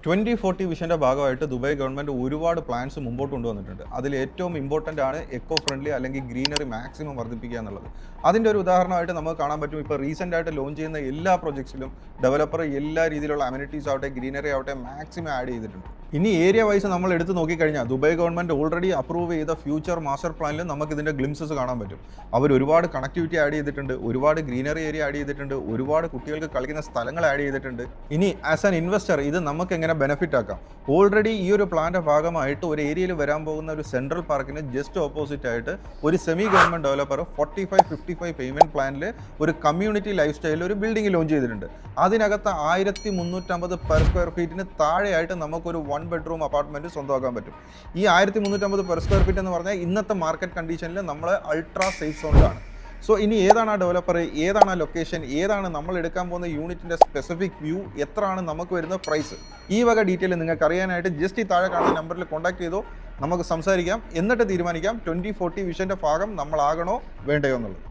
2040 വിഷൻ്റെ ഭാഗമായിട്ട് Dubai government ഒരുപാട് plans മുമ്പോട്ട് കൊണ്ടുവന്നിട്ടുണ്ട്. അതിൽ ഏറ്റവും ഇമ്പോർട്ടൻ്റ് ആണ് എക്കോ ഫ്രണ്ട്ലി അല്ലെങ്കിൽ ഗ്രീനറി മാക്സിമം വർദ്ധിപ്പിക്കുക എന്നുള്ളത്. അതിൻ്റെ ഒരു ഉദാഹരണമായിട്ട് നമുക്ക് കാണാൻ പറ്റും. ഇപ്പോൾ റീസെൻ്റ് ആയിട്ട് ലോഞ്ച് ചെയ്യുന്ന എല്ലാ പ്രോജക്ട്സിലും ഡെവലപ്പർ എല്ലാ രീതിയിലുള്ള അമ്യൂണിറ്റീസ് ആവട്ടെ ഗ്രീനറി ആവട്ടെ മാക്സിമം ആഡ് ചെയ്തിട്ടുണ്ട്. ഇനി ഏരിയ വൈസ് നമ്മൾ എടുത്ത് നോക്കിക്കഴിഞ്ഞാൽ ദുബായ് ഗവൺമെൻറ് ഓൾറെഡി അപ്രൂവ് ചെയ്ത ഫ്യൂച്ചർ മാസ്റ്റർ പ്ലാനിൽ നമുക്ക് ഇതിൻ്റെ ഗ്ലിംസസ് കാണാൻ പറ്റും. അവർ ഒരുപാട് കണക്ടിവിറ്റി ആഡ് ചെയ്തിട്ടുണ്ട്, ഒരുപാട് ഗ്രീനറി ഏരിയ ആഡ് ചെയ്തിട്ടുണ്ട്, ഒരുപാട് കുട്ടികൾക്ക് കളിക്കുന്ന സ്ഥലങ്ങൾ ആഡ് ചെയ്തിട്ടുണ്ട്. ഇനി ആസ് ആൻ ഇൻവെസ്റ്റർ ഇത് നമുക്ക് എങ്ങനെ ബെനിഫിറ്റ് ആക്കാം? ഓൾറെഡി ഈ ഒരു പ്ലാന്റെ ഭാഗമായിട്ട് ഒരു ഏരിയയിൽ വരാൻ പോകുന്ന ഒരു സെൻട്രൽ പാർക്കിന് ജസ്റ്റ് ഓപ്പോസിറ്റ് ആയിട്ട് ഒരു സെമി ഗവൺമെന്റ് ഡെവലപ്പർ 45-55 പേയ്മെന്റ് പ്ലാനിൽ ഒരു കമ്മ്യൂണിറ്റി ലൈഫ് സ്റ്റൈലിൽ ഒരു ബിൽഡിംഗ് ലോഞ്ച് ചെയ്തിട്ടുണ്ട്. അതിനകത്ത് 1350 പെർ സ്ക്വയർ ഫീറ്റിന് താഴെയായിട്ട് നമുക്കൊരു 1 ബെഡ്റൂം അപ്പാർട്ട്മെന്റ് സ്വന്തമാക്കാൻ പറ്റും. ഈ 1350 പെർ സ്ക്വയർ ഫീറ്റ് എന്ന് പറഞ്ഞാൽ ഇന്നത്തെ മാർക്കറ്റ് കണ്ടീഷനിൽ നമ്മൾ അൾട്രാ സേഫ് സോണിലാണ്. സോ ഇനി ഏതാണ് ആ ഡെവലപ്പർ, ഏതാണ് ആ ലൊക്കേഷൻ, ഏതാണ് നമ്മൾ എടുക്കാൻ പോകുന്ന യൂണിറ്റിൻ്റെ സ്പെസിഫിക് വ്യൂ, എത്രയാണ് നമുക്ക് വരുന്ന പ്രൈസ്, ഈ വക ഡീറ്റെയിൽ നിങ്ങൾക്ക് അറിയാനായിട്ട് ജസ്റ്റ് ഈ താഴെ കാണുന്ന നമ്പറിൽ കോൺടാക്ട് ചെയ്തോ, നമുക്ക് സംസാരിക്കാം. എന്നിട്ട് തീരുമാനിക്കാം 2040 വിഷൻ്റെ ഭാഗം നമ്മളാകണോ വേണ്ടയോ എന്നുള്ളത്.